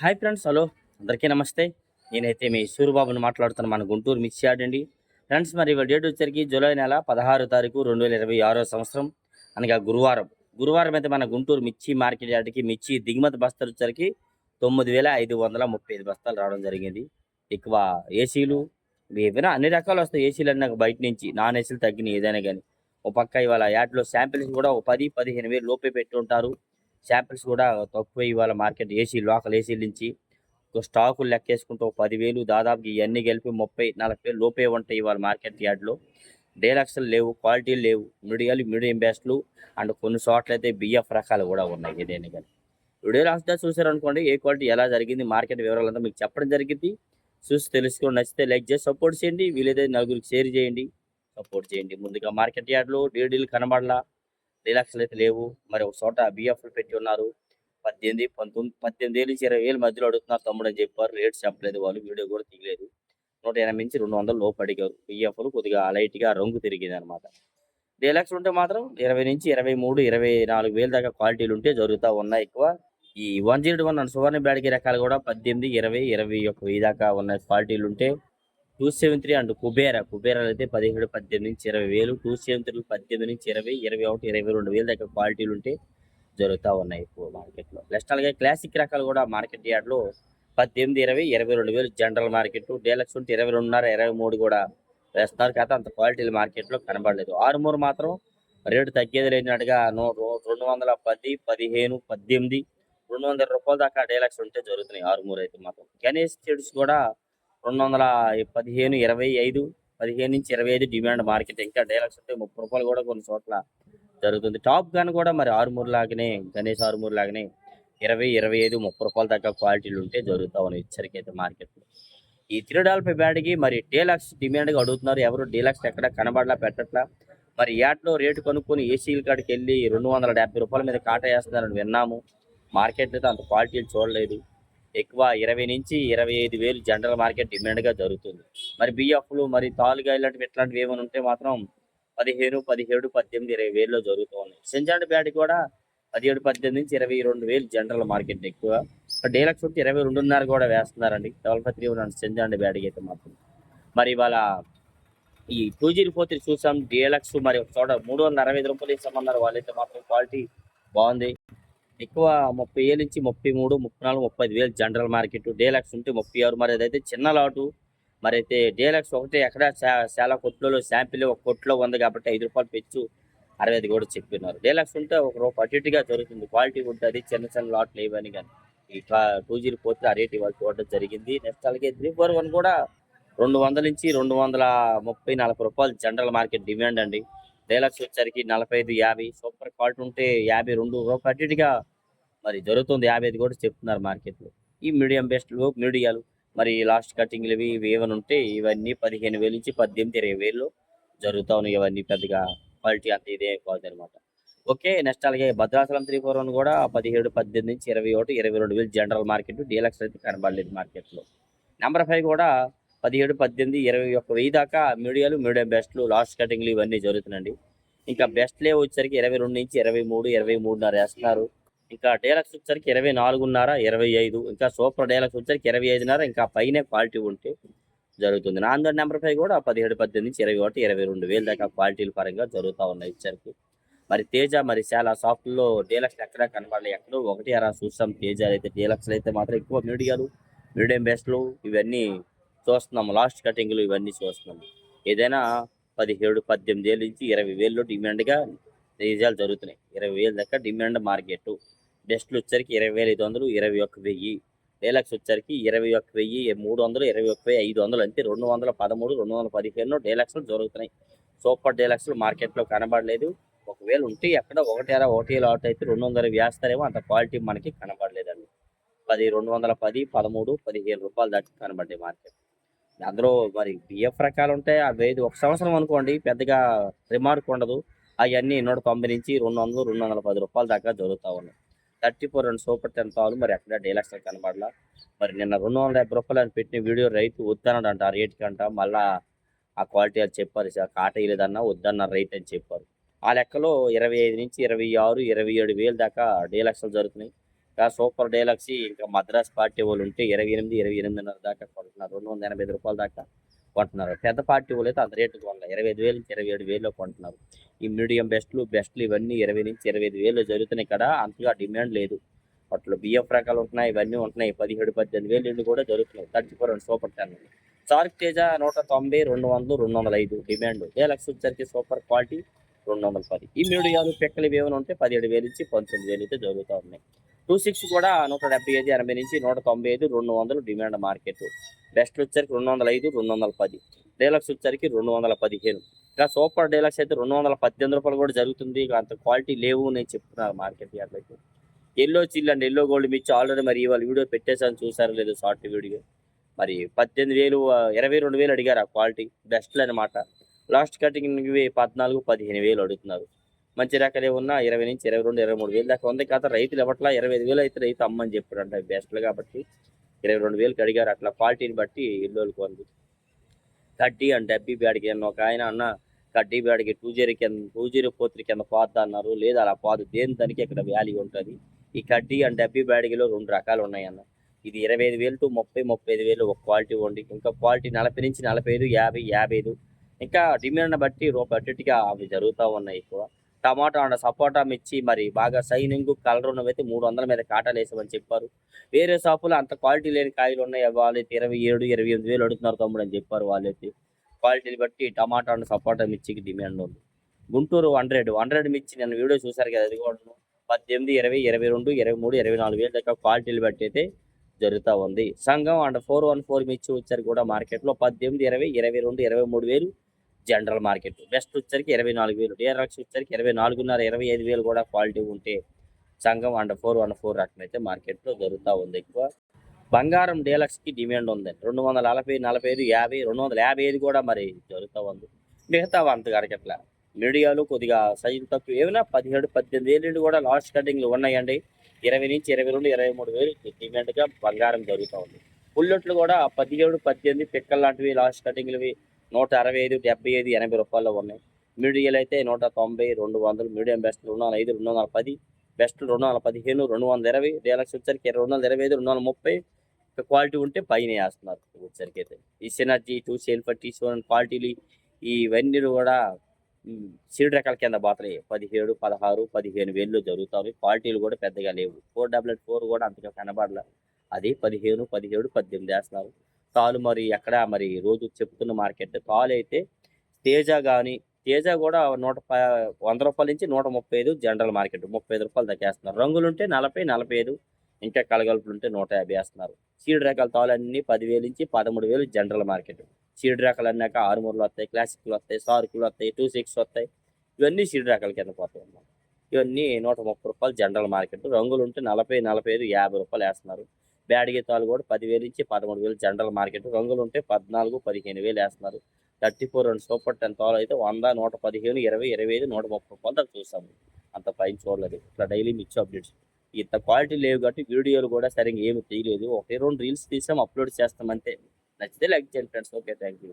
Hi friends, hello అందరికీ నమస్తే. నేనైతే మీ సూరిబాబుని మాట్లాడుతున్న మన గుంటూరు మిర్చి యార్డ్ అండి. ఫ్రెండ్స్, మరి ఇవాళ డేట్ వచ్చరికి జూలై నెల 16 తారీఖు 2026 సంవత్సరం, అనగా గురువారం. గురువారం అయితే మన గుంటూరు మిర్చి మార్కెట్ యార్డ్కి మిర్చి దిగుమతి బస్తాలు వచ్చరికి 9,535 బస్తాలు రావడం జరిగింది. ఎక్కువ ఏసీలు ఏవైనా అన్ని రకాలు వస్తాయి. ఏసీలు అన్నాక బయట నుంచి నాన్ ఏసీలు తగ్గినాయి ఏదైనా కానీ. ఒక పక్క ఇవాళ యార్డ్లో శాంపిల్స్ కూడా ఒక 10-15 వేలు లోపే పెట్టి ఉంటారు. శాంపిల్స్ కూడా తక్కువే ఇవాళ మార్కెట్ ఏసీ లోకల్ ఏసీల నుంచి. స్టాకులు లెక్కేసుకుంటే ఒక 10,000 దాదాపు ఇవన్నీ కలిపి 30-40 వేలు లోపే ఉంటాయి ఇవాళ మార్కెట్ యార్డ్లో. డీలక్స్లు లేవు, క్వాలిటీలు లేవు, మీడియాలు మీడియం బెస్ట్లు అండ్ కొన్ని చోట్ల అయితే బిఎఫ్ రకాలు కూడా ఉన్నాయి. ఏదైనా కానీ వీడియో లాస్ట్ చూసారనుకోండి, ఏ క్వాలిటీ ఎలా జరిగింది మార్కెట్ వివరాలంతా మీకు చెప్పడం జరిగింది. చూసి తెలుసుకొని నచ్చితే లైక్ చేసి సపోర్ట్ చేయండి, వీలైతే నలుగురికి షేర్ చేయండి, సపోర్ట్ చేయండి. ముందుగా మార్కెట్ యార్డ్లో డీడీలు కనబడలా, డీలక్స్లు అయితే లేవు. మరి ఒక చోట బిఎఫ్లు పెట్టి ఉన్నారు. 18, 19, 18 నుంచి 20 వేలు మధ్యలో అడుగుతున్నారు తమ్ముడు అని చెప్పారు. రేట్స్ చెప్పలేదు వాళ్ళు, వీడియో కూడా తీయలేదు. 180 నుంచి 200 లోపు అడిగారు. బిఎఫ్లు కొద్దిగా లైట్గా రంగు తిరిగింది అనమాట. డీలక్స్ ఉంటే మాత్రం 20 నుంచి 23, 24 వేలు దాకా క్వాలిటీలు ఉంటే జరుగుతూ ఉన్నాయి ఎక్కువ. ఈ 101 అండ్ సువర్ణ బ్యాడ్కి రకాలు కూడా 18, 20, 21 వెయ్యి దాకా ఉన్న క్వాలిటీలు ఉంటే 273 అండ్ కుబేరాలు అయితే 17, 18 నుంచి 20 వేలు. 273 18 నుంచి 20, 21, 22 వేలు దాకా క్వాలిటీలు ఉంటే జరుగుతూ ఉన్నాయి ఎక్కువ మార్కెట్లో. నెక్స్ట్ అలాగే క్లాసిక్ రకాలు కూడా మార్కెట్ యార్డ్లో 18, 20, 22 వేలు జనరల్ మార్కెట్. డీలక్స్ ఉంటే 22.5, 23 కూడా వేస్తున్నారు. కాకపోతే అంత క్వాలిటీలు మార్కెట్లో కనబడలేదు. ఆరుమూరు మాత్రం రేటు తగ్గేది లేనట్టుగా 210, 15, 18, 200 రూపాయల దాకా డీలక్స్ ఉంటే జరుగుతున్నాయి ఆరుమూరు అయితే మాత్రం. గణేష్ సీడ్స్ కూడా 215, 25, 15 నుంచి 25 డిమాండ్ మార్కెట్. ఇంకా డీలక్స్ ఉంటే 30 రూపాయలు కూడా కొన్ని చోట్ల జరుగుతుంది. టాప్ గన్ కూడా మరి ఆరుమూరు లాగానే, గణేష్ ఆరుమూరు లాగానే 20, 25, 30 రూపాయల దాకా క్వాలిటీలు ఉంటే జరుగుతూ ఉన్నాయి ఇచ్చరికైతే మార్కెట్లో. ఈ $3 బ్యాడ్కి మరి డీలక్స్ డిమాండ్గా అడుగుతున్నారు. ఎవరు డీలక్స్ ఎక్కడ కనబడలా, పెట్టట్లా. మరి యాడ్లో రేటు కనుక్కొని ఏసీల కాడికి వెళ్ళి 270 రూపాయల మీద కాటా వేస్తున్నారని విన్నాము. మార్కెట్ అయితే అంత క్వాలిటీలు చూడలేదు. ఎక్కువ 20 నుంచి 25 వేలు జనరల్ మార్కెట్ డిమాండ్గా జరుగుతుంది. మరి బిఎఫ్లు మరి తాలుగా ఇట్లాంటివి ఏమైనా ఉంటే మాత్రం 15, 17, 18, 20 వేల్లో జరుగుతూ ఉన్నాయి. సెంజాండ్ బ్యాడ్ కూడా 17, 18 నుంచి 22 వేలు జనరల్ మార్కెట్ ఎక్కువ. డీలక్స్ ఉంటే 22.5 కూడా వేస్తున్నారండి. 3 సెంజాండ్ బ్యాడ్కి అయితే మాత్రం. మరి ఇవాళ ఈ 204 చూసాం. డీలక్స్ మరి ఒక చోట 365 రూపాయలు ఇస్తామన్నారు. వాళ్ళైతే మాత్రం క్వాలిటీ బాగుంది. ఎక్కువ 30,000 నుంచి 33, 34, 35 వేలు జనరల్ మార్కెట్. డీలక్స్ ఉంటే 36. మరి అదైతే చిన్న లాటు. మరి అయితే డీలక్స్ ఒకటే ఎక్కడ చాలా కొట్లలో శాంపిల్ ఒక కొట్లో ఉంది కాబట్టి 5 రూపాయలు పెంచు 65 కూడా చెప్పినారు. డీలక్స్ ఉంటే ఒక రూపాయి అటు ఇటుగా జరుగుతుంది. క్వాలిటీ ఉంటుంది. చిన్న చిన్న లాట్లు ఇవన్నీ కానీ ఈ 204 ఆ రేట్ ఇవాళ చూడడం జరిగింది. నెక్స్ట్ అలాగే 341 కూడా 200 నుంచి 230, 40 రూపాయలు జనరల్ మార్కెట్ డిమాండ్ అండి. డీలక్స్ వచ్చరికి 45, 50. సూపర్ క్వాలిటీ ఉంటే 52 రూపాయలు అటు ఇటుగా మరి జరుగుతుంది. 55 కూడా చెప్తున్నారు మార్కెట్లో. ఈ మీడియం బెస్ట్లు, మీడియాలు మరి లాస్ట్ కటింగ్లు ఇవి ఏమైనా ఉంటే ఇవన్నీ 15,000 నుంచి 18, 20 వేలు జరుగుతూ ఉన్నాయి. ఇవన్నీ పెద్దగా క్వాలిటీ అంత ఇదే కాదు అనమాట. ఓకే. నెక్స్ట్ అలాగే భద్రాచలం 341 కూడా 17, 18 నుంచి 21, 22 వేలు జనరల్ మార్కెట్. డీలక్స్ అయితే కనబడలేదు మార్కెట్లో. నెంబర్ 5 కూడా 17, 18, 21 వెయ్యి దాకా మీడియాలు, మీడియం బెస్ట్లు, లాస్ట్ కటింగ్లు ఇవన్నీ జరుగుతున్నాయండి. ఇంకా బెస్ట్లే వచ్చరికి 22 నుంచి 23, 23.5 వేస్తున్నారు. ఇంకా డీలక్స్ వచ్చరికి 24.5, 25. ఇంకా సూపర్ డీలక్స్ వచ్చరికి 25.5. ఇంకా పైనే క్వాలిటీ ఉంటే జరుగుతుంది. నాందర్ నెంబర్ 5 కూడా 17, 18 నుంచి 21, 22 వేలు దాకా క్వాలిటీల పరంగా జరుగుతూ ఉన్నాయి ఇచ్చరికి. మరి తేజ మరి చాలా సాఫ్ట్లో డీలక్స్ ఎక్కడా కనబడలేదు. ఎక్కడో ఒకటి అలా చూస్తాం. తేజ అయితే డీలక్స్లు అయితే మాత్రం ఎక్కువ మీడియాలు, మీడియం బెస్ట్లు ఇవన్నీ చూస్తున్నాము. లాస్ట్ కటింగ్లు ఇవన్నీ చూస్తున్నాము. ఏదైనా 17, 18 ఏళ్ళ నుంచి 20 వేల్లో డిమాండ్గా తేజాలు జరుగుతున్నాయి. 20 వేలు దాకా డిమాండ్ మార్కెట్. బెస్ట్లు వచ్చరికి 20,500, 21,000. డీలక్స్ వచ్చరికి 21,000, 300, 21,500. అంతే 213, 215 డీలక్స్లు జరుగుతున్నాయి. సూపర్ డీలక్స్లు మార్కెట్లో కనబడలేదు. ఒకవేళ ఉంటే ఎక్కడ ఒకటి లాట్ అయితే 200 వేస్తారేమో, అంత క్వాలిటీ మనకి కనబడలేదండి. 210, 13, 15 రూపాయలు దాకా కనబడ్డాయి మార్కెట్. అందులో మరి బిఎఫ్ రకాలు ఉంటాయి. అవి ఒక సంవత్సరం అనుకోండి పెద్దగా రిమార్క్ ఉండదు. అవన్నీ 190 నుంచి 200, 210 రూపాయల దాకా జరుగుతూ ఉన్నాయి. 34 2 సూపర్ 10 తాలు మరి ఎక్కడ డీలక్స్ కనబడలా. మరి నిన్న 250 రూపాయలు అని పెట్టిన వీడియో రైతు వద్దన్నాడంట. ఆ రేటుకి అంట మళ్ళా ఆ క్వాలిటీ అది చెప్పారు. కాట వేయలేదన్నా వద్దన్నారు రైతు అని చెప్పారు. ఆ లెక్కలో 25 నుంచి 26, 27 వేలు దాకా డీలక్స్లు జరుగుతున్నాయి. ఇంకా సూపర్ డీలక్స్ ఇంకా మద్రాస్ పార్టీ వాళ్ళు ఉంటే 28, 28.5 దాకా కొంటున్నారు. 285 రూపాయల దాకా కొంటున్నారు. పెద్ద పార్టీ వాళ్ళు అయితే అంత రేటు కొనలేదు. 25,000 నుంచి 27,000 కొంటున్నారు. ఈ మీడియం బెస్ట్లు ఇవన్నీ 20,000 నుంచి 25,000 జరుగుతున్నాయి. ఇక్కడ అంతగా డిమాండ్ లేదు. వాటిలో బిఎఫ్ రకాలు ఉంటున్నాయి, ఇవన్నీ ఉంటున్నాయి. 17, 18,000 కూడా జరుగుతున్నాయి. 34 and super 10 SAARC Teja 190, 200, 205 demand. Deluxe వచ్చరికి సూపర్ క్వాలిటీ 210. ఈ మీడియాలు పిక్కలు ఏమైనా ఉంటే 17,000 నుంచి 19,000 అయితే జరుగుతూ ఉన్నాయి. 26 కూడా 175, 80 నుంచి 195, 200 డిమాండ్ మార్కెట్. బెస్ట్ వచ్చరికి 205, 210. డీలక్స్ వచ్చరికి 215. ఇంకా సూపర్ డీలక్స్ అయితే 218 రూపాయలు కూడా జరుగుతుంది. ఇక అంత క్వాలిటీ లేవు నేను చెప్తున్నారు మార్కెట్ యార్డ్లకి. Yellow chill and yellow gold మిర్చి ఆల్రెడీ మరి ఇవాళ వీడియో పెట్టేసాను, చూసారు లేదు షార్ట్ వీడియో. మరి 18,000, 22,000 అడిగారు ఆ క్వాలిటీ బెస్ట్లు అనమాట. లాస్ట్ కటింగ్ 14, 15,000 అడుగుతున్నారు. మంచి రకాలే ఉన్నా 20 నుంచి 22, 23,000 దాకా ఉంది. కాదు రైతులు ఇవ్వట్లా. 25,000 అయితే రైతు అమ్మని చెప్పారంట బెస్ట్లు కాబట్టి 22,000కి అడిగారు. అట్లా క్వాలిటీని బట్టి ఎల్లోకి ఉంది. కడ్డీ అండ్ డబ్బీ బ్యాడ్కి అన్న ఒక ఆయన అన్న కడ్డీ బ్యాడ్కి 204 కింద పోద్దా అన్నారు. లేదు అలా పోదు, దేని దానికి ఇక్కడ వ్యాల్యూ ఉంటుంది. ఈ కడ్డీ అండ్ డబ్బీ బ్యాడ్గిలో 2 రకాలు ఉన్నాయన్న. ఇది 25,000 to 30, 35,000 ఒక క్వాలిటీ ఉంది. ఇంకా క్వాలిటీ 40 నుంచి 45, 50, 55. ఇంకా డిమాండ్ బట్టి రూపాయటిగా అవి జరుగుతూ ఉన్నాయి ఎక్కువ. టమాటా అండ్ సపోటా మిర్చి మరి బాగా సైనింగ్ కలర్ ఉన్నవైతే 300 మీద కాటాలు వేసామని చెప్పారు. వేరే షాపులో అంత క్వాలిటీ లేని కాయలు ఉన్నాయి. వాళ్ళైతే 27, 28,000 అడుగుతున్నారు తమ్ముడు అని చెప్పారు. వాళ్ళైతే క్వాలిటీని బట్టి టమాటా అండ్ సపోటా మిర్చికి డిమాండ్ ఉంది. గుంటూరు 100 మిర్చి నేను వీడియో చూసారు కదా, అది కూడా 18, 20, 22, 23, 24,000 దాకా క్వాలిటీలు బట్టి అయితే జరుగుతూ ఉంది. సంఘం అండ్ 414 మిర్చి వచ్చారు కూడా మార్కెట్లో 18, 20, 22, 23,000 జనరల్ మార్కెట్. బెస్ట్ వచ్చరికి 24,000. డీలక్స్ వచ్చరికి 24.5, 25,000 కూడా క్వాలిటీ ఉంటే సంఘం అండ్ 414 రకం అయితే మార్కెట్లో జరుగుతూ ఉంది ఎక్కువ. బంగారం డీలక్స్కి డిమాండ్ ఉంది. 240, 45, 50, 255 కూడా మరి జరుగుతూ ఉంది. మిగతా అంతగా అడగట్లా. మీడియాలు కొద్దిగా సైజు తక్కువ ఏమైనా 17, 18,000 కూడా లాస్ట్ కటింగ్లు ఉన్నాయండి. 20 నుంచి 22, 23,000 డిమాండ్గా బంగారం జరుగుతూ ఉంది. బుల్లెట్లు కూడా 17, 18 పిక్కలు లాంటివి లాస్ట్ కటింగ్లవి 165, 75, 80 రూపాయల్లో ఉన్నాయి. మీడియాలు అయితే 190, 200. Medium best 205, 210. బెస్ట్ 215, 220. డీలక్స్ వచ్చరికి 225, 230. క్వాలిటీ ఉంటే పైన వేస్తున్నారు వచ్చరికి అయితే. ఈ సినర్జీ 2 సేల్ T7 క్వాలిటీలు ఇవన్నీ కూడా సీడ్ రకాల కింద పోతాయి. 17, 16, 15,000 జరుగుతాయి. క్వాలిటీలు కూడా పెద్దగా లేవు. 444 కూడా అంతగా కనబడలే. అది 15, 17, 18 వేస్తున్నారు. తాలు మరి ఎక్కడ మరి రోజు చెప్తున్న మార్కెట్ తాలు అయితే తేజ కూడా 100 రూపాయల నుంచి 135 జనరల్ మార్కెట్ 35 రూపాయలు తగ్గేస్తున్నారు. రంగులుంటే 40, 45. ఇంకా కలగలుపులు ఉంటే 150 వేస్తున్నారు. సీడ్ రకాల తాలు అన్ని 10,000 నుంచి 13,000 జనరల్ మార్కెట్. సీడ్ రకాలు అన్నాక ఆరుమూరలు వస్తాయి, క్లాసిక్లు వస్తాయి, సార్కులు వస్తాయి, 26 వస్తాయి. ఇవన్నీ సీడ్ రకాల కింద పోతాయి అన్నమాట. ఇవన్నీ 130 రూపాయలు జనరల్ మార్కెట్. రంగులు ఉంటే 40, 45, 50 రూపాయలు వేస్తున్నారు. బ్యాడ్ గీతాలు కూడా 10,000 నుంచి 13,000 జనరల్ మార్కెట్. రంగులు ఉంటే 14, 15,000 వేస్తున్నారు. 34 అండ్ సూపర్ 10 తాలు అయితే 100, 115, 20, 25, 130 రూపాయలు దాకా చూస్తాము. అంత పైన చూడలేదు. ఇట్లా డైలీ మిర్చి అప్డేట్స్ ఇంత క్వాలిటీ లేవు కాబట్టి వీడియోలు కూడా సరిగ్గా ఏమి తీయలేదు. 1, 2 రీల్స్ తీసాం, అప్లోడ్ చేస్తాం అంతే. నచ్చితే లైక్ చేయండి ఫ్రెండ్స్. Okay, thank you.